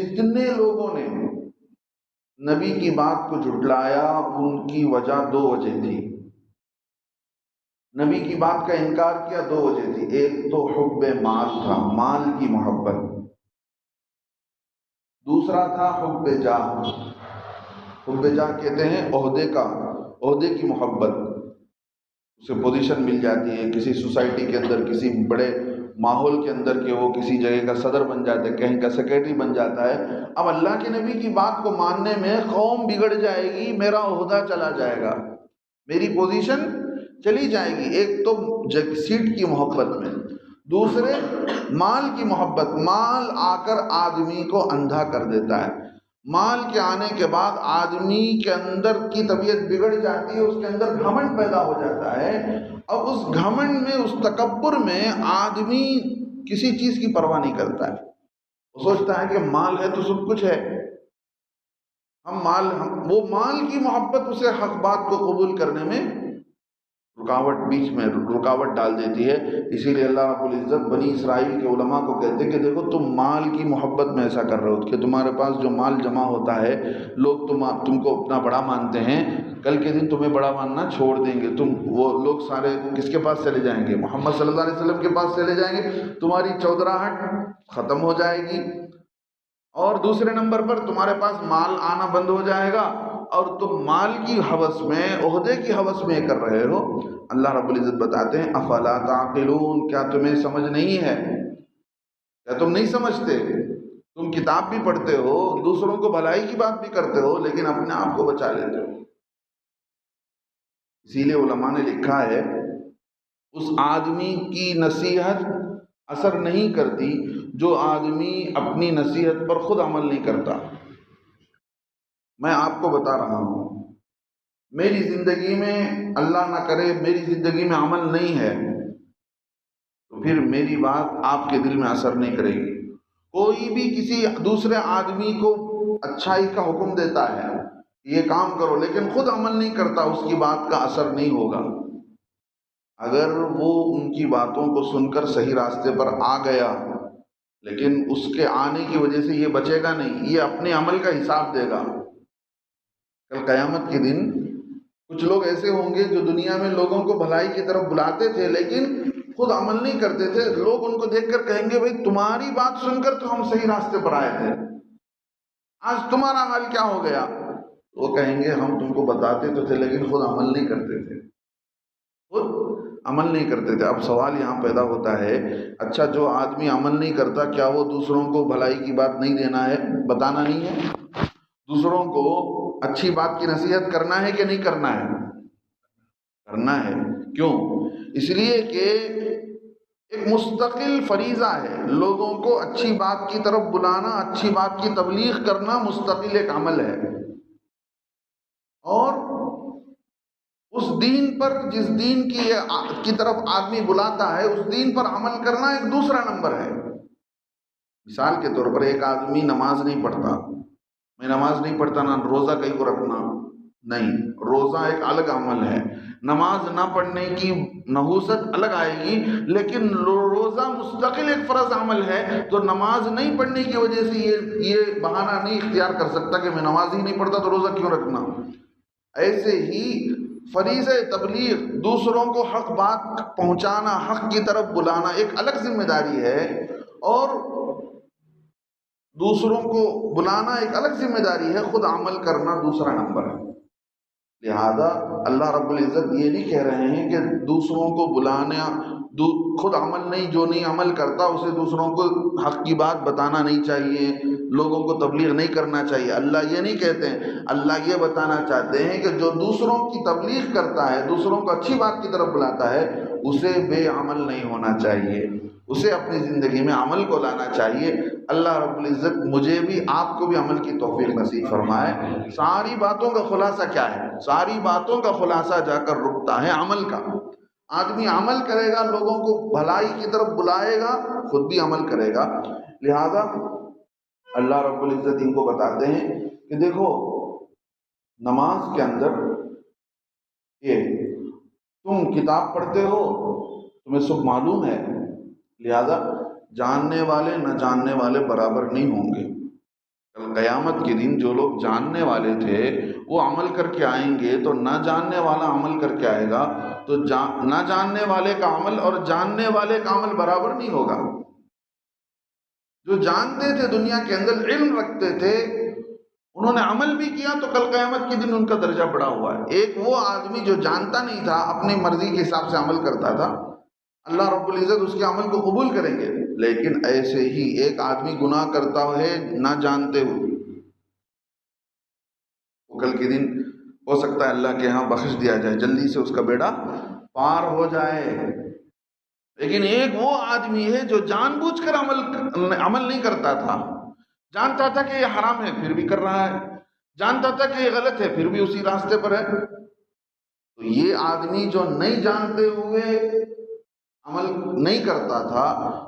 جتنے لوگوں نے نبی کی بات کو جھٹلایا ان کی وجہ دو وجہ تھی. نبی کی بات کا انکار کیا دو وجہ تھی. ایک تو حب مال تھا، مال کی محبت. دوسرا تھا حب جاہ. حب جاہ کہتے ہیں عہدے کی محبت. اسے پوزیشن مل جاتی ہے کسی سوسائٹی کے اندر، کسی بڑے ماحول کے اندر کہ وہ کسی جگہ کا صدر بن جاتا ہے، کہیں کا سیکرٹری بن جاتا ہے. اب اللہ کے نبی کی بات کو ماننے میں قوم بگڑ جائے گی، میرا عہدہ چلا جائے گا، میری پوزیشن چلی جائے گی. ایک تو سیٹ کی محبت میں، دوسرے مال کی محبت. مال آ کر آدمی کو اندھا کر دیتا ہے. مال کے آنے کے بعد آدمی کے اندر کی طبیعت بگڑ جاتی ہے، اس کے اندر گھمنڈ پیدا ہو جاتا ہے. اب اس گھمنڈ میں، اس تکبر میں آدمی کسی چیز کی پرواہ نہیں کرتا ہے. وہ سوچتا ہے کہ مال ہے تو سب کچھ ہے. وہ مال کی محبت اسے حق بات کو قبول کرنے میں بیچ میں رکاوٹ ڈال دیتی ہے. اسی لیے اللہ رب العزت بنی اسرائیل کے علماء کو کہتے ہیں کہ دیکھو تم مال کی محبت میں ایسا کر رہے ہو کہ تمہارے پاس جو مال جمع ہوتا ہے، لوگ تم کو اپنا بڑا مانتے ہیں، کل کے دن تمہیں بڑا ماننا چھوڑ دیں گے. وہ لوگ سارے کس کے پاس چلے جائیں گے؟ محمد صلی اللہ علیہ وسلم کے پاس چلے جائیں گے. تمہاری چودراہٹ ختم ہو جائے گی. اور دوسرے نمبر پر تمہارے پاس مال آنا بند ہو جائے گا، اور تم مال کی ہوس میں، عہدے کی ہوس میں کر رہے ہو. اللہ رب العزت بتاتے ہیں افلا تعقلون، کیا تمہیں سمجھ نہیں ہے؟ کیا تم نہیں سمجھتے؟ تم کتاب بھی پڑھتے ہو، دوسروں کو بھلائی کی بات بھی کرتے ہو، لیکن اپنے آپ کو بچا لیتے ہو. اسی لیے علماء نے لکھا ہے اس آدمی کی نصیحت اثر نہیں کرتی جو آدمی اپنی نصیحت پر خود عمل نہیں کرتا. میں آپ کو بتا رہا ہوں، میری زندگی میں اللہ نہ کرے میری زندگی میں عمل نہیں ہے تو پھر میری بات آپ کے دل میں اثر نہیں کرے گی. کوئی بھی کسی دوسرے آدمی کو اچھائی کا حکم دیتا ہے، یہ کام کرو، لیکن خود عمل نہیں کرتا، اس کی بات کا اثر نہیں ہوگا. اگر وہ ان کی باتوں کو سن کر صحیح راستے پر آ گیا، لیکن اس کے آنے کی وجہ سے یہ بچے گا نہیں، یہ اپنے عمل کا حساب دے گا. کل قیامت کے دن کچھ لوگ ایسے ہوں گے جو دنیا میں لوگوں کو بھلائی کی طرف بلاتے تھے لیکن خود عمل نہیں کرتے تھے. لوگ ان کو دیکھ کر کہیں گے بھئی تمہاری بات سن کر تو ہم صحیح راستے پر آئے تھے، آج تمہارا حال کیا ہو گیا؟ وہ کہیں گے ہم تم کو بتاتے تو تھے لیکن خود عمل نہیں کرتے تھے، خود عمل نہیں کرتے تھے. اب سوال یہاں پیدا ہوتا ہے، اچھا جو آدمی عمل نہیں کرتا کیا وہ دوسروں کو بھلائی کی بات نہیں دینا ہے، بتانا نہیں ہے؟ دوسروں کو اچھی بات کی نصیحت کرنا ہے کہ نہیں کرنا ہے؟ کرنا ہے. کیوں؟ اس لیے کہ ایک مستقل فریضہ ہے. لوگوں کو اچھی بات کی طرف بلانا، اچھی بات کی تبلیغ کرنا مستقل ایک عمل ہے. اور اس دین پر، جس دین کی طرف آدمی بلاتا ہے، اس دین پر عمل کرنا ایک دوسرا نمبر ہے. مثال کے طور پر ایک آدمی نماز نہیں پڑھتا، میں نماز نہیں پڑھتا نہ روزہ کہیں کو رکھنا، نہیں، روزہ ایک الگ عمل ہے. نماز نہ پڑھنے کی نحوست الگ آئے گی، لیکن روزہ مستقل ایک فرض عمل ہے. تو نماز نہیں پڑھنے کی وجہ سے یہ بہانہ نہیں اختیار کر سکتا کہ میں نماز ہی نہیں پڑھتا تو روزہ کیوں رکھنا. ایسے ہی فریضہ تبلیغ، دوسروں کو حق بات پہنچانا، حق کی طرف بلانا ایک الگ ذمہ داری ہے، اور دوسروں کو بلانا ایک الگ ذمہ داری ہے، خود عمل کرنا دوسرا نمبر ہے. لہذا اللہ رب العزت یہ نہیں کہہ رہے ہیں کہ دوسروں کو بلانا، خود عمل نہیں، جو نہیں عمل کرتا اسے دوسروں کو حق کی بات بتانا نہیں چاہیے، لوگوں کو تبلیغ نہیں کرنا چاہیے. اللہ یہ نہیں کہتے ہیں. اللہ یہ بتانا چاہتے ہیں کہ جو دوسروں کی تبلیغ کرتا ہے، دوسروں کو اچھی بات کی طرف بلاتا ہے، اسے بے عمل نہیں ہونا چاہیے، اسے اپنی زندگی میں عمل کو لانا چاہیے. اللہ رب العزت مجھے بھی آپ کو بھی عمل کی توفیق نصیب فرمائے. ساری باتوں کا خلاصہ کیا ہے؟ ساری باتوں کا خلاصہ جا کر رکتا ہے عمل کا. آدمی عمل کرے گا، لوگوں کو بھلائی کی طرف بلائے گا، خود بھی عمل کرے گا. لہذا اللہ رب العزت ان کو بتاتے ہیں کہ دیکھو نماز کے اندر یہ تم کتاب پڑھتے ہو، تمہیں سب معلوم ہے، لہذا جاننے والے نہ جاننے والے برابر نہیں ہوں گے. کل قیامت کے دن جو لوگ جاننے والے تھے وہ عمل کر کے آئیں گے تو نہ جاننے والا عمل کر کے آئے گا تو نہ جاننے والے کا عمل اور جاننے والے کا عمل برابر نہیں ہوگا۔ جو جانتے تھے دنیا کے اندر علم رکھتے تھے انہوں نے عمل بھی کیا تو کل قیامت کے دن ان کا درجہ بڑا ہوا ہے۔ ایک وہ آدمی جو جانتا نہیں تھا اپنی مرضی کے حساب سے عمل کرتا تھا، اللہ رب العزت اس کے عمل کو قبول کریں گے، لیکن ایسے ہی ایک آدمی گناہ کرتا ہے نہ جانتے ہوئے، وہ کل کے دن ہو سکتا ہے اللہ کے ہاں بخش دیا جائے، جلدی سے اس کا بیڑا پار ہو جائے۔ لیکن ایک وہ آدمی ہے جو جان بوجھ کر عمل نہیں کرتا تھا، جانتا تھا کہ یہ حرام ہے پھر بھی کر رہا ہے، جانتا تھا کہ یہ غلط ہے پھر بھی اسی راستے پر ہے۔ تو یہ آدمی جو نہیں جانتے ہوئے عمل نہیں کرتا تھا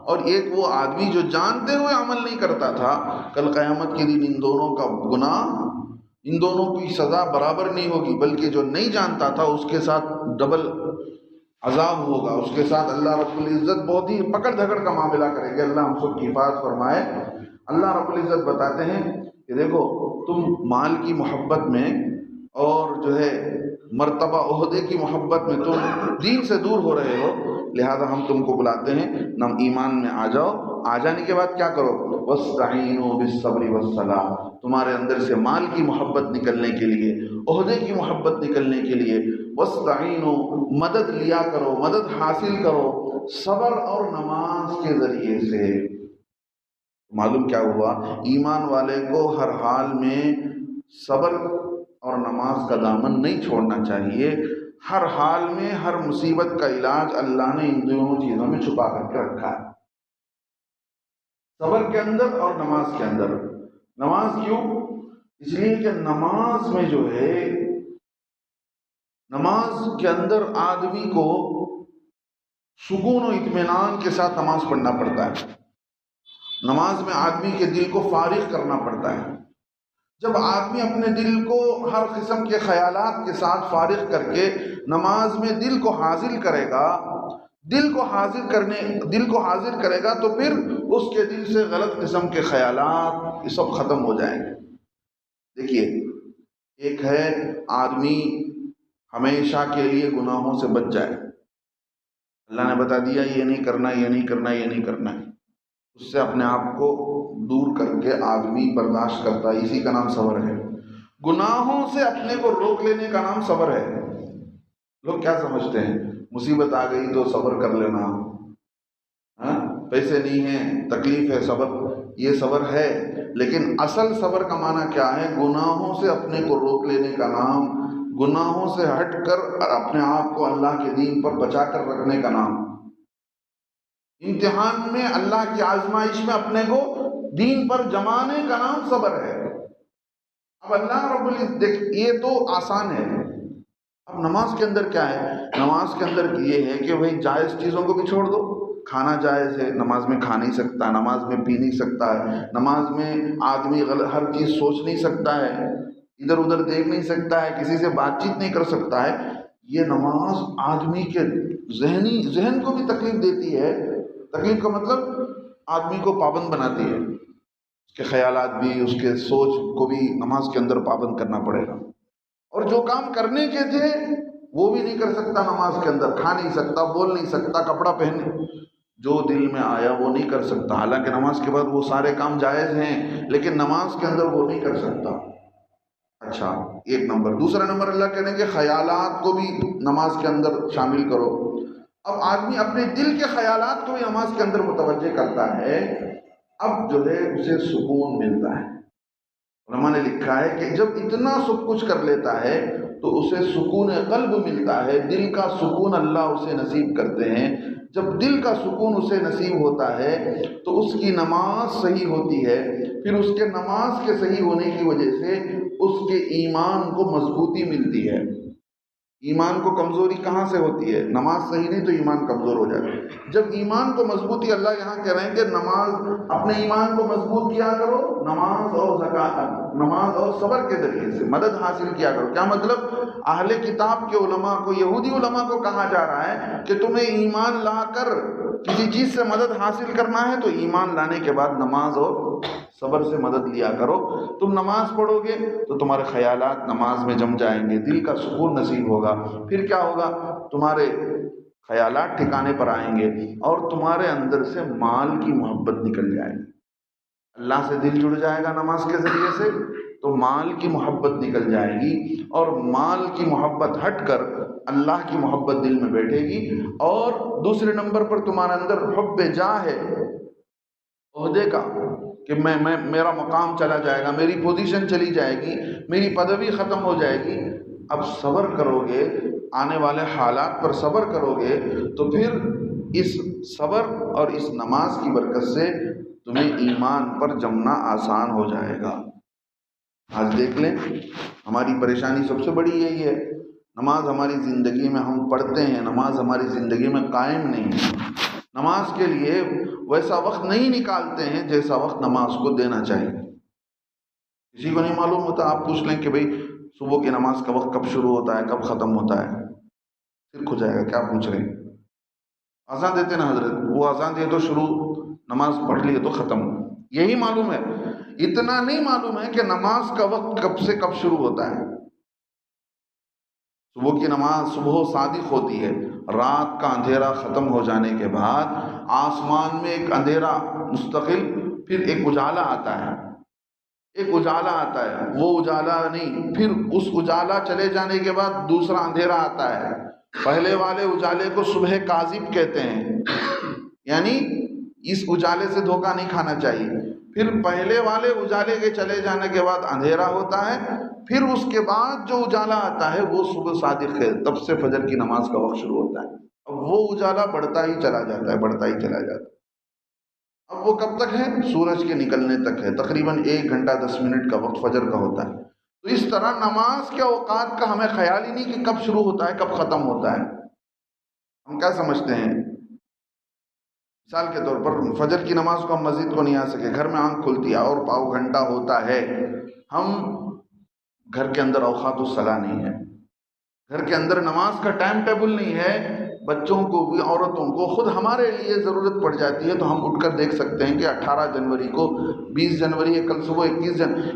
اور ایک وہ آدمی جو جانتے ہوئے عمل نہیں کرتا تھا، کل قیامت کے دن ان دونوں کا گناہ، ان دونوں کی سزا برابر نہیں ہوگی، بلکہ جو نہیں جانتا تھا اس کے ساتھ ڈبل عذاب ہوگا، اس کے ساتھ اللہ رب العزت بہت ہی پکڑ دھکڑ کا معاملہ کرے گا۔ اللہ ہم سب کی حفاظت فرمائے۔ اللہ رب العزت بتاتے ہیں کہ دیکھو تم مال کی محبت میں اور جو ہے مرتبہ عہدے کی محبت میں تم دین سے دور ہو رہے ہو، لہذا ہم تم کو بلاتے ہیں نم ایمان میں آ جاؤ۔ آ جانے کے بعد کیا کرو؟ وَاسْتَعِينُوا بِالصَّبْرِ وَالصَّلَاةِ، تمہارے اندر سے مال کی محبت نکلنے کے لیے، عہدے کی محبت نکلنے کے لیے وَاسْتَعِينُوا، مدد لیا کرو، مدد حاصل کرو صبر اور نماز کے ذریعے سے۔ معلوم کیا ہوا؟ ایمان والے کو ہر حال میں صبر اور نماز کا دامن نہیں چھوڑنا چاہیے۔ ہر حال میں ہر مصیبت کا علاج اللہ نے ان دونوں چیزوں میں چھپا کر کے رکھا ہے، صبر کے اندر اور نماز کے اندر۔ نماز کیوں؟ اس لیے کہ نماز میں جو ہے، نماز کے اندر آدمی کو سکون و اطمینان کے ساتھ نماز پڑھنا پڑتا ہے۔ نماز میں آدمی کے دل کو فارغ کرنا پڑتا ہے۔ جب آدمی اپنے دل کو ہر قسم کے خیالات کے ساتھ فارغ کر کے نماز میں دل کو حاضر کرے گا، دل کو حاضر کرے گا تو پھر اس کے دل سے غلط قسم کے خیالات یہ سب ختم ہو جائیں گے۔ دیکھیے، ایک ہے آدمی ہمیشہ کے لیے گناہوں سے بچ جائے، اللہ نے بتا دیا یہ نہیں کرنا، یہ نہیں کرنا، یہ نہیں کرنا ہے، اس سے اپنے آپ کو دور کر کے آدمی برداشت کرتا ہے، اسی کا نام صبر ہے۔ گناہوں سے اپنے کو روک لینے کا نام صبر ہے۔ لوگ کیا سمجھتے ہیں؟ مصیبت آ گئی تو صبر کر لینا، پیسے نہیں ہیں تکلیف ہے صبر، یہ صبر ہے، لیکن اصل صبر کا معنی کیا ہے؟ گناہوں سے اپنے کو روک لینے کا نام، گناہوں سے ہٹ کر اپنے آپ کو اللہ کے دین پر بچا کر رکھنے کا نام، امتحان میں اللہ کی آزمائش میں اپنے کو دین پر جمانے کا نام صبر ہے۔ اب اللہ رب العزت دیکھ، یہ تو آسان ہے۔ اب نماز کے اندر کیا ہے؟ نماز کے اندر یہ ہے کہ بھئی جائز چیزوں کو بھی چھوڑ دو۔ کھانا جائز ہے، نماز میں کھا نہیں سکتا، نماز میں پی نہیں سکتا ہے، نماز میں آدمی ہر چیز سوچ نہیں سکتا ہے، ادھر ادھر دیکھ نہیں سکتا ہے، کسی سے بات چیت نہیں کر سکتا ہے۔ یہ نماز آدمی کے ذہن کو بھی تکلیف دیتی ہے۔ تکلیف کا مطلب آدمی کو پابند بناتی ہے، اس کے خیالات بھی، اس کے سوچ کو بھی نماز کے اندر پابند کرنا پڑے گا۔ اور جو کام کرنے کے تھے وہ بھی نہیں کر سکتا نماز کے اندر، کھا نہیں سکتا، بول نہیں سکتا، کپڑا پہنے، جو دل میں آیا وہ نہیں کر سکتا۔ حالانکہ نماز کے بعد وہ سارے کام جائز ہیں، لیکن نماز کے اندر وہ نہیں کر سکتا۔ اچھا، ایک نمبر۔ دوسرا نمبر اللہ کہنے کہ خیالات کو بھی نماز کے اندر شامل کرو۔ اب آدمی اپنے دل کے خیالات کو بھی نماز کے اندر متوجہ کرتا ہے، اب جو ہے اسے سکون ملتا ہے۔ علماء نے لکھا ہے کہ جب اتنا سب کچھ کر لیتا ہے تو اسے سکون قلب ملتا ہے، دل کا سکون اللہ اسے نصیب کرتے ہیں۔ جب دل کا سکون اسے نصیب ہوتا ہے تو اس کی نماز صحیح ہوتی ہے، پھر اس کے نماز کے صحیح ہونے کی وجہ سے اس کے ایمان کو مضبوطی ملتی ہے۔ ایمان کو کمزوری کہاں سے ہوتی ہے؟ نماز صحیح نہیں تو ایمان کمزور ہو جاتا ہے۔ جب ایمان کو مضبوطی، اللہ یہاں کہہ رہے ہیں کہ نماز، اپنے ایمان کو مضبوط کیا کرو نماز اور زکوٰۃ، نماز اور صبر کے ذریعے سے مدد حاصل کیا کرو۔ کیا مطلب؟ اہل کتاب کے علماء کو، یہودی علماء کو کہا جا رہا ہے کہ تمہیں ایمان لا کر کسی چیز سے مدد حاصل کرنا ہے تو ایمان لانے کے بعد نماز اور صبر سے مدد لیا کرو. تم نماز پڑھو گے تو تمہارے خیالات نماز میں جم جائیں گے، دل کا سکون نصیب ہوگا. پھر کیا ہوگا؟ تمہارے خیالات ٹھکانے پر آئیں گے اور تمہارے اندر سے مال کی محبت نکل جائے گی. اللہ سے دل جڑ جائے گا نماز کے ذریعے سے تو مال کی محبت نکل جائے گی، اور مال کی محبت ہٹ کر اللہ کی محبت دل میں بیٹھے گی. اور دوسرے نمبر پر تمہارے اندر حب جاہ ہے، عہدے کا، کہ میرا مقام چلا جائے گا، میری پوزیشن چلی جائے گی، میری پدوی ختم ہو جائے گی. اب صبر کرو گے، آنے والے حالات پر صبر کرو گے تو پھر اس صبر اور اس نماز کی برکت سے تمہیں ایمان پر جمنا آسان ہو جائے گا. آج دیکھ لیں ہماری پریشانی سب سے بڑی یہی ہے، نماز ہماری زندگی میں ہم پڑھتے ہیں، نماز ہماری زندگی میں قائم نہیں ہے. نماز کے لیے ویسا وقت نہیں نکالتے ہیں جیسا وقت نماز کو دینا چاہیے. کسی کو نہیں معلوم ہوتا، آپ پوچھ لیں کہ بھئی صبح کی نماز کا وقت کب شروع ہوتا ہے، کب ختم ہوتا ہے، سر کھو جائے گا. کیا پوچھ رہے ہیں؟ اذان دیتے نا حضرت، وہ اذان دیے تو شروع، نماز پڑھ لیے تو ختم. یہی معلوم ہے، اتنا نہیں معلوم ہے کہ نماز کا وقت کب سے کب شروع ہوتا ہے. صبح کی نماز صبح صادق ہوتی ہے، رات کا اندھیرا ختم ہو جانے کے بعد آسمان میں ایک اندھیرا مستقل، پھر ایک اجالا آتا ہے، ایک اجالا آتا ہے، وہ اجالا نہیں، پھر اس اجالا چلے جانے کے بعد دوسرا اندھیرا آتا ہے. پہلے والے اجالے کو صبح کاذب کہتے ہیں، یعنی اس اجالے سے دھوکہ نہیں کھانا چاہیے. پھر پہلے والے اجالے کے چلے جانے کے بعد اندھیرا ہوتا ہے، پھر اس کے بعد جو اجالا آتا ہے وہ صبح صادق ہے، تب سے فجر کی نماز کا وقت شروع ہوتا ہے. اب وہ اجالا بڑھتا ہی چلا جاتا ہے، بڑھتا ہی چلا جاتا ہے. اب وہ کب تک ہے؟ سورج کے نکلنے تک ہے، تقریباً 1 گھنٹہ 10 منٹ کا وقت فجر کا ہوتا ہے. تو اس طرح نماز کے اوقات کا ہمیں خیال ہی نہیں کہ کب شروع ہوتا ہے کب ختم ہوتا ہے. ہم کیا سمجھتے ہیں؟ مثال کے طور پر فجر کی نماز کو ہم مسجد کو نہیں آ سکے، گھر میں آنکھ کھلتی ہے اور پاؤ گھنٹہ ہوتا ہے، ہم گھر کے اندر اوقات الصلاح نہیں ہے، گھر کے اندر نماز کا ٹائم ٹیبل نہیں ہے. بچوں کو بھی، عورتوں کو، خود ہمارے لیے ضرورت پڑ جاتی ہے تو ہم اٹھ کر دیکھ سکتے ہیں کہ 18 جنوری کو، 20 جنوری ہے کل صبح،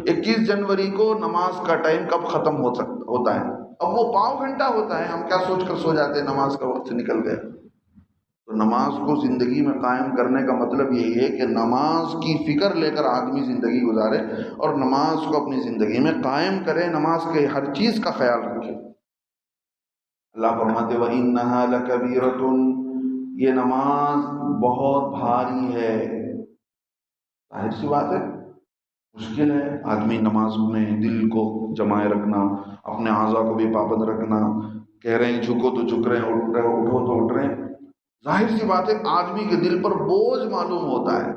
21 جنوری کو نماز کا ٹائم کب ختم ہوتا ہے. اب وہ پاؤ گھنٹہ ہوتا ہے، ہم کیا سوچ کر سو جاتے ہیں نماز کا وقت نکل گیا. تو نماز کو زندگی میں قائم کرنے کا مطلب یہی ہے کہ نماز کی فکر لے کر آدمی زندگی گزارے اور نماز کو اپنی زندگی میں قائم کرے، نماز کے ہر چیز کا خیال رکھے. اللہ فرماتے وَإِنَّهَا لَكَبِيرَةٌ، یہ نماز بہت بھاری ہے. ظاہر سی بات ہے، مشکل ہے آدمی نماز میں دل کو جمائے رکھنا، اپنے اعضاء کو بھی پابند رکھنا. کہہ رہے ہیں جھکو تو جھک رہے ہیں، اٹھ رہے ہیں اٹھو تو اٹھ رہے ہیں. ظاہر سی بات ہے آدمی کے دل پر بوجھ معلوم ہوتا ہے.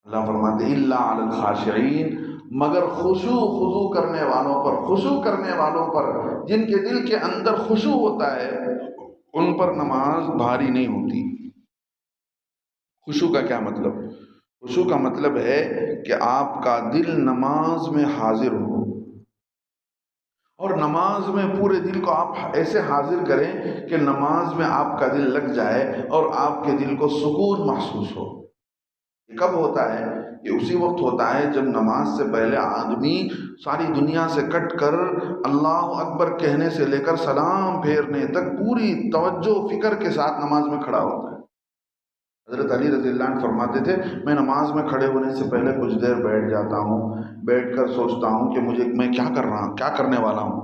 اللہ فرماتے الا علی الخاشعین، مگر خضوع کرنے والوں پر، خضوع کرنے والوں پر، جن کے دل کے اندر خضوع ہوتا ہے ان پر نماز بھاری نہیں ہوتی. خضوع کا کیا مطلب؟ خضوع کا مطلب ہے کہ آپ کا دل نماز میں حاضر ہو، اور نماز میں پورے دل کو آپ ایسے حاضر کریں کہ نماز میں آپ کا دل لگ جائے اور آپ کے دل کو سکون محسوس ہو. یہ کب ہوتا ہے؟ یہ اسی وقت ہوتا ہے جب نماز سے پہلے آدمی ساری دنیا سے کٹ کر اللہ اکبر کہنے سے لے کر سلام پھیرنے تک پوری توجہ فکر کے ساتھ نماز میں کھڑا ہوتا ہے. حضرت علی رضی اللہ عنہ فرماتے تھے میں نماز میں کھڑے ہونے سے پہلے کچھ دیر بیٹھ جاتا ہوں، بیٹھ کر سوچتا ہوں کہ میں کیا کرنے والا ہوں.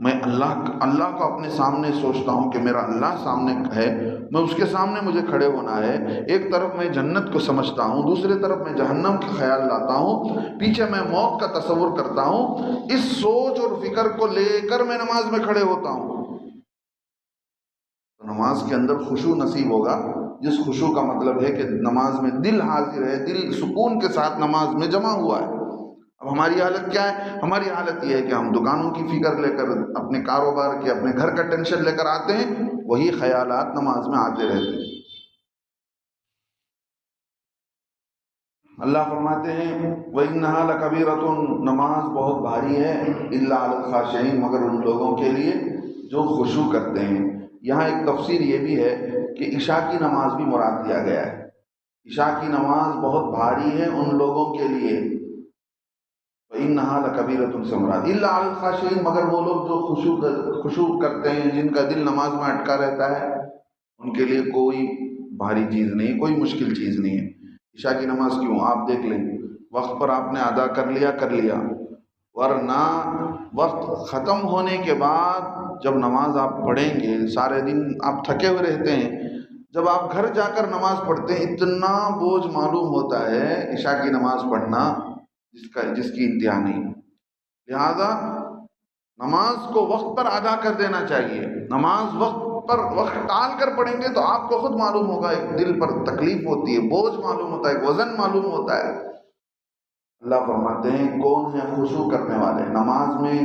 میں اللہ کو اپنے سامنے سوچتا ہوں کہ میرا اللہ سامنے ہے، میں اس کے سامنے مجھے کھڑے ہونا ہے. ایک طرف میں جنت کو سمجھتا ہوں، دوسری طرف میں جہنم کا خیال لاتا ہوں، پیچھے میں موت کا تصور کرتا ہوں. اس سوچ اور فکر کو لے کر میں نماز میں کھڑے ہوتا ہوں. تو نماز کے اندر خشوع نصیب ہوگا، جس خشوع کا مطلب ہے کہ نماز میں دل حاضر ہے، دل سکون کے ساتھ نماز میں جمع ہوا ہے. اب ہماری حالت کیا ہے؟ ہماری حالت یہ ہے کہ ہم دکانوں کی فکر لے کر، اپنے کاروبار کے، اپنے گھر کا ٹینشن لے کر آتے ہیں، وہی خیالات نماز میں آتے رہتے ہیں. اللہ فرماتے ہیں وَإِنَّهَا لَكَبِيرَةٌ، نماز بہت بھاری ہے، إِلَّا عَلَى الْخَاشِعِينَ، مگر ان لوگوں کے لیے جو خشوع کرتے ہیں. یہاں ایک تفسیر یہ بھی ہے کہ عشاء کی نماز بھی مراد دیا گیا ہے. عشاء کی نماز بہت بھاری ہے ان لوگوں کے لیے، فَإِنَّهَا لَكَبِيرَةٌ سے مراد إِلَّا عَلَى الْخَاشِعِينَ، مگر وہ لوگ جو خشوع کرتے ہیں، جن کا دل نماز میں اٹکا رہتا ہے، ان کے لیے کوئی بھاری چیز نہیں، کوئی مشکل چیز نہیں ہے۔ عشاء کی نماز کیوں؟ آپ دیکھ لیں، وقت پر آپ نے ادا کر لیا، ورنہ وقت ختم ہونے کے بعد جب نماز آپ پڑھیں گے، سارے دن آپ تھکے ہوئے رہتے ہیں، جب آپ گھر جا کر نماز پڑھتے ہیں اتنا بوجھ معلوم ہوتا ہے عشاء کی نماز پڑھنا جس کی انتہا نہیں۔ لہذا نماز کو وقت پر ادا کر دینا چاہیے۔ نماز وقت ٹال کر پڑھیں گے تو آپ کو خود معلوم ہوگا، ایک دل پر تکلیف ہوتی ہے، بوجھ معلوم ہوتا ہے، ایک وزن معلوم ہوتا ہے۔ اللہ فرماتے ہیں کون ہے خشوع کرنے والے، نماز میں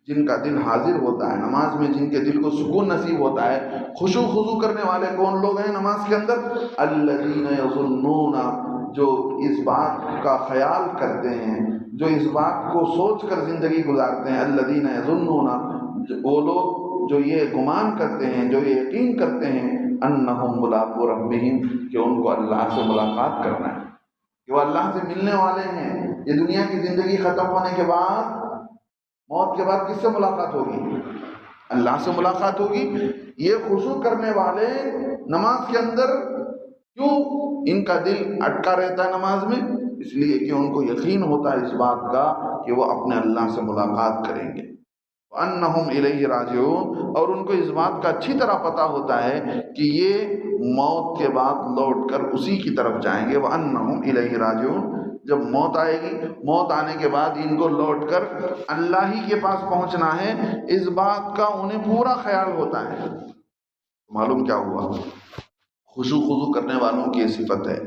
جن کا دل حاضر ہوتا ہے، نماز میں جن کے دل کو سکون نصیب ہوتا ہے۔ خشوع خضوع کرنے والے کون لوگ ہیں نماز کے اندر؟ الذین یظنون، جو اس بات کا خیال کرتے ہیں، جو اس بات کو سوچ کر زندگی گزارتے ہیں۔ الذین یظنون، وہ لوگ جو یہ گمان کرتے ہیں، جو یہ یقین کرتے ہیں، انہم ملاقو ربہم، کہ ان کو اللہ سے ملاقات کرنا ہے، کہ وہ اللہ سے ملنے والے ہیں۔ یہ دنیا کی زندگی ختم ہونے کے بعد، موت کے بعد کس سے ملاقات ہوگی؟ اللہ سے ملاقات ہوگی۔ یہ خشوع کرنے والے نماز کے اندر کیوں ان کا دل اٹکا رہتا ہے نماز میں؟ اس لیے کہ ان کو یقین ہوتا ہے اس بات کا کہ وہ اپنے اللہ سے ملاقات کریں گے۔ وَأَنَّهُمْ إِلَيْهِ راجعون، اور ان کو اس بات کا اچھی طرح پتہ ہوتا ہے کہ یہ موت کے بعد لوٹ کر اسی کی طرف جائیں گے۔ وَأَنَّهُمْ إِلَيْهِ راجعون، جب موت آئے گی، موت آنے کے بعد ان کو لوٹ کر اللہ ہی کے پاس پہنچنا ہے، اس بات کا انہیں پورا خیال ہوتا ہے۔ معلوم کیا ہوا؟ خشوع خضوع کرنے والوں کی صفت ہے،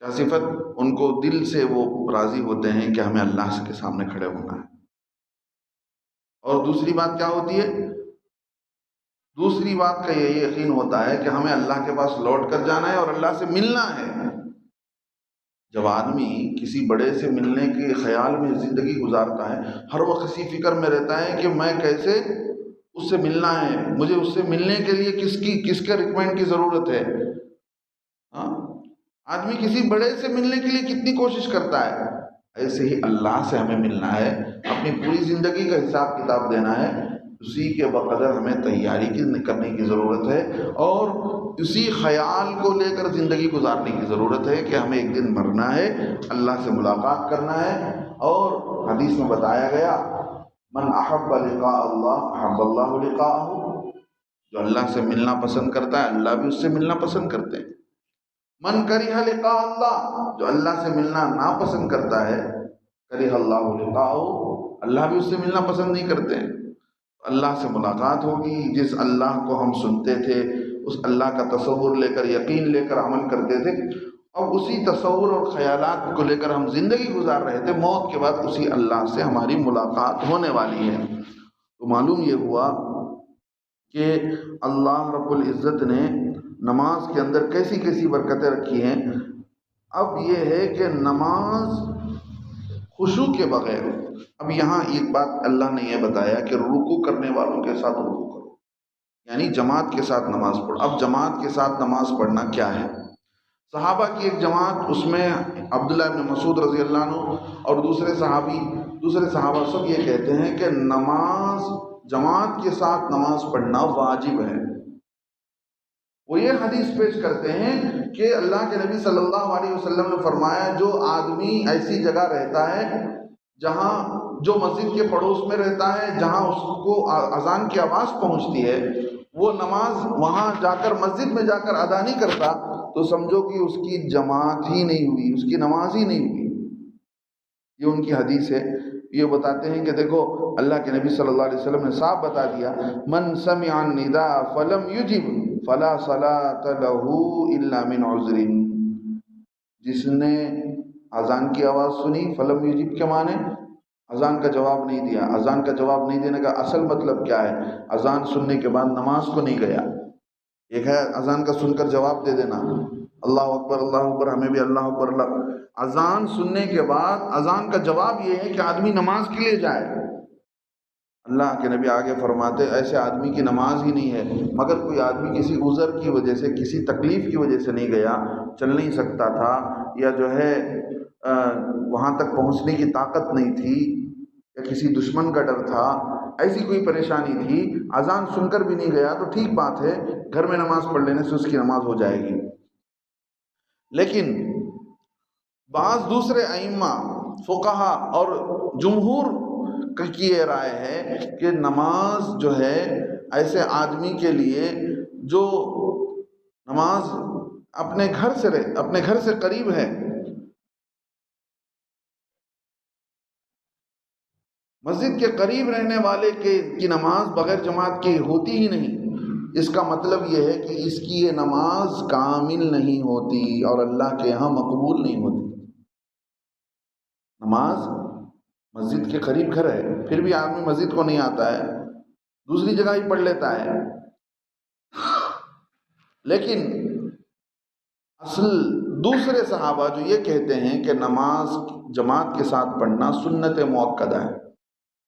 کیا صفت؟ ان کو دل سے وہ راضی ہوتے ہیں کہ ہمیں اللہ کے سامنے کھڑے ہونا ہے۔ اور دوسری بات کیا ہوتی ہے؟ دوسری بات کا یہ یقین ہوتا ہے کہ ہمیں اللہ کے پاس لوٹ کر جانا ہے اور اللہ سے ملنا ہے۔ جب آدمی کسی بڑے سے ملنے کے خیال میں زندگی گزارتا ہے، ہر وقت اسی فکر میں رہتا ہے کہ میں کیسے اس سے ملنا ہے، مجھے اس سے ملنے کے لیے کس کے ریکمینڈ کی ضرورت ہے۔ ہاں، آدمی کسی بڑے سے ملنے کے لیے کتنی کوشش کرتا ہے، ایسے ہی اللہ سے ہمیں ملنا ہے، اپنی پوری زندگی کا حساب کتاب دینا ہے، اسی کے بقدر ہمیں تیاری کرنے کی ضرورت ہے، اور اسی خیال کو لے کر زندگی گزارنے کی ضرورت ہے کہ ہمیں ایک دن مرنا ہے، اللہ سے ملاقات کرنا ہے۔ اور حدیث میں بتایا گیا، من احب لقاء اللہ احب اللہ لقاءہ، جو اللہ سے ملنا پسند کرتا ہے اللہ بھی اس سے ملنا پسند کرتے ہیں۔ من کرہ لقاء اللہ، جو اللہ سے ملنا ناپسند کرتا ہے، کرہ اللہ لقاءہ، اللہ بھی اس سے ملنا پسند نہیں کرتے ہیں۔ اللہ سے ملاقات ہوگی، جس اللہ کو ہم سنتے تھے، اس اللہ کا تصور لے کر، یقین لے کر عمل کرتے تھے، اب اسی تصور اور خیالات کو لے کر ہم زندگی گزار رہے تھے، موت کے بعد اسی اللہ سے ہماری ملاقات ہونے والی ہے۔ تو معلوم یہ ہوا کہ اللہ رب العزت نے نماز کے اندر کیسی کیسی برکتیں رکھی ہیں۔ اب یہ ہے کہ نماز خشوع کے بغیر، اب یہاں ایک بات اللہ نے یہ بتایا کہ رکوع کرنے والوں کے ساتھ رکوع کرو، یعنی جماعت کے ساتھ نماز پڑھو۔ اب جماعت کے ساتھ نماز پڑھنا کیا ہے؟ صحابہ کی ایک جماعت، اس میں عبداللہ ابن مسعود رضی اللہ عنہ اور دوسرے صحابہ سب یہ کہتے ہیں کہ نماز، جماعت کے ساتھ نماز پڑھنا واجب ہے۔ وہ یہ حدیث پیش کرتے ہیں کہ اللہ کے نبی صلی اللہ علیہ وسلم نے فرمایا، جو آدمی ایسی جگہ رہتا ہے جہاں، جو مسجد کے پڑوس میں رہتا ہے، جہاں اس کو اذان کی آواز پہنچتی ہے، وہ نماز وہاں جا کر، مسجد میں جا کر ادا نہیں کرتا، تو سمجھو کہ اس کی جماعت ہی نہیں ہوئی، اس کی نماز ہی نہیں ہوئی۔ یہ ان کی حدیث ہے۔ یہ بتاتے ہیں کہ دیکھو، اللہ کے نبی صلی اللہ علیہ وسلم نے صاف بتا دیا، من سمع النداء فلم یجب فلا صلاۃ له الا من عذر، جس نے اذان کی آواز سنی، فلم یجب کے معنی اذان کا جواب نہیں دیا۔ اذان کا جواب نہیں دینے کا اصل مطلب کیا ہے؟ اذان سننے کے بعد نماز کو نہیں گیا۔ ایک ہے اذان کا سن کر جواب دے دینا، اللہ اکبر اللہ اکبر، ہمیں بھی اللہ اکبر اللہ۔ اذان سننے کے بعد اذان کا جواب یہ ہے کہ آدمی نماز کے لیے جائے۔ اللہ کے نبی آگے فرماتے ایسے آدمی کی نماز ہی نہیں ہے مگر کوئی آدمی کسی عذر کی وجہ سے، کسی تکلیف کی وجہ سے نہیں گیا، چل نہیں سکتا تھا، یا جو ہے وہاں تک پہنچنے کی طاقت نہیں تھی، یا کسی دشمن کا ڈر تھا، ایسی کوئی پریشانی تھی، اذان سن کر بھی نہیں گیا، تو ٹھیک بات ہے، گھر میں نماز پڑھ لینے سے اس کی نماز ہو جائے گی۔ لیکن بعض دوسرے ائمہ فقہا اور جمہور کی یہ رائے ہے کہ نماز جو ہے ایسے آدمی کے لیے جو نماز اپنے گھر سے قریب ہے، مسجد کے قریب رہنے والے کی نماز بغیر جماعت کے ہوتی ہی نہیں۔ اس کا مطلب یہ ہے کہ اس کی یہ نماز کامل نہیں ہوتی اور اللہ کے یہاں مقبول نہیں ہوتی۔ نماز مسجد کے قریب گھر ہے، پھر بھی آدمی مسجد کو نہیں آتا ہے، دوسری جگہ ہی پڑھ لیتا ہے۔ لیکن اصل دوسرے صحابہ جو یہ کہتے ہیں کہ نماز جماعت کے ساتھ پڑھنا سنت مؤکدہ ہے۔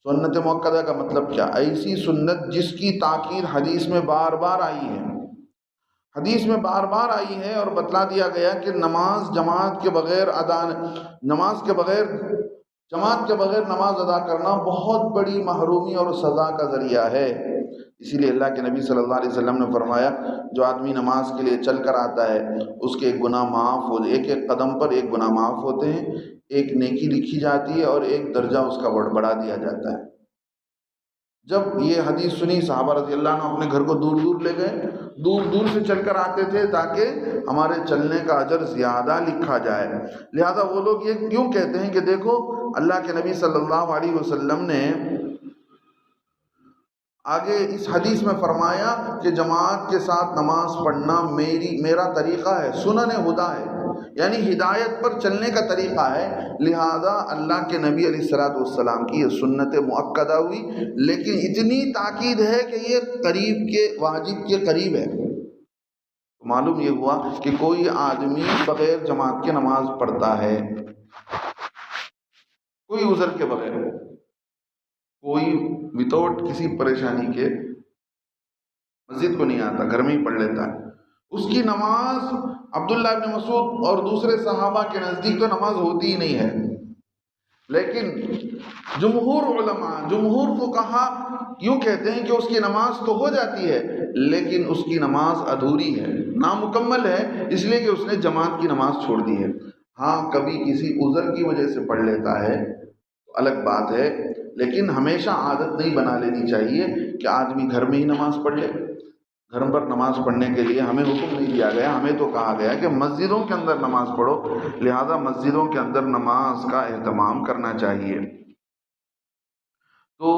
سنت مؤکدہ کا مطلب کیا؟ ایسی سنت جس کی تاکید حدیث میں بار بار آئی ہے، حدیث میں بار بار آئی ہے اور بتلا دیا گیا کہ نماز جماعت کے بغیر نماز ادا کرنا بہت بڑی محرومی اور سزا کا ذریعہ ہے۔ اسی لیے اللہ کے نبی صلی اللہ علیہ وسلم نے فرمایا جو آدمی نماز کے لیے چل کر آتا ہے اس کے ایک گناہ معاف ہو، ایک ایک قدم پر ایک گناہ معاف ہوتے ہیں، ایک نیکی لکھی جاتی ہے اور ایک درجہ اس کا بڑھا دیا جاتا ہے۔ جب یہ حدیث سنی صحابہ رضی اللہ عنہ اپنے گھر کو دور دور لے گئے، دور دور سے چل کر آتے تھے تاکہ ہمارے چلنے کا اجر زیادہ لکھا جائے۔ لہذا وہ لوگ یہ کیوں کہتے ہیں کہ دیکھو اللہ کے نبی صلی اللہ علیہ وسلم نے آگے اس حدیث میں فرمایا کہ جماعت کے ساتھ نماز پڑھنا میرا طریقہ ہے، سنن ہدا ہے، یعنی ہدایت پر چلنے کا طریقہ ہے۔ لہذا اللہ کے نبی علیہ الصلوۃ والسلام کی یہ سنت مؤکدہ ہوئی، لیکن اتنی تاکید ہے کہ یہ قریب کے واجب کے قریب ہے۔ معلوم یہ ہوا کہ کوئی آدمی بغیر جماعت کے نماز پڑھتا ہے، کوئی عذر کے بغیر، کوئی وداؤٹ کسی پریشانی کے مسجد کو نہیں آتا، گھر میں ہی پڑھ لیتا ہے، اس کی نماز عبداللہ ابن مسعود اور دوسرے صحابہ کے نزدیک تو نماز ہوتی ہی نہیں ہے۔ لیکن جمہور علماء، جمہور فقہا یوں کہتے ہیں کہ اس کی نماز تو ہو جاتی ہے لیکن اس کی نماز ادھوری ہے، نامکمل ہے، اس لیے کہ اس نے جماعت کی نماز چھوڑ دی ہے۔ ہاں کبھی کسی عذر کی وجہ سے پڑھ لیتا ہے تو الگ بات ہے، لیکن ہمیشہ عادت نہیں بنا لینی چاہیے کہ آدمی گھر میں ہی نماز پڑھ لے۔ گھر پر نماز پڑھنے کے لیے ہمیں حکم نہیں دیا گیا، ہمیں تو کہا گیا کہ مسجدوں کے اندر نماز پڑھو، لہذا مسجدوں کے اندر نماز کا اہتمام کرنا چاہیے۔ تو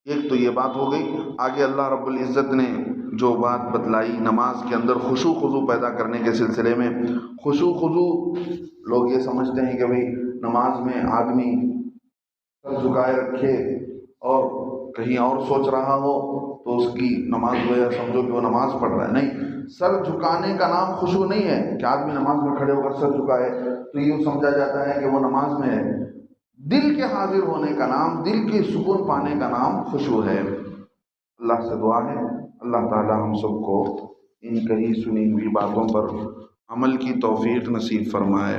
ایک تو یہ بات ہو گئی۔ آگے اللہ رب العزت نے جو بات بتلائی نماز کے اندر خشوع خضوع پیدا کرنے کے سلسلے میں، خشوع خضوع لوگ یہ سمجھتے ہیں کہ بھئی نماز میں آدمی سر جھکائے رکھے اور کہیں اور سوچ رہا ہو تو اس کی نماز جو ہے سمجھو کہ وہ نماز پڑھ رہا ہے۔ نہیں، سر جھکانے کا نام خشوع نہیں ہے کہ آدمی نماز میں کھڑے ہو کر سر جھکائے تو یہ سمجھا جاتا ہے کہ وہ نماز میں ہے۔ دل کے حاضر ہونے کا نام، دل کے سکون پانے کا نام خشوع ہے۔ اللہ سے دعا ہے اللہ تعالی ہم سب کو ان کہی سنی ہوئی باتوں پر عمل کی توفیق نصیب فرمائے۔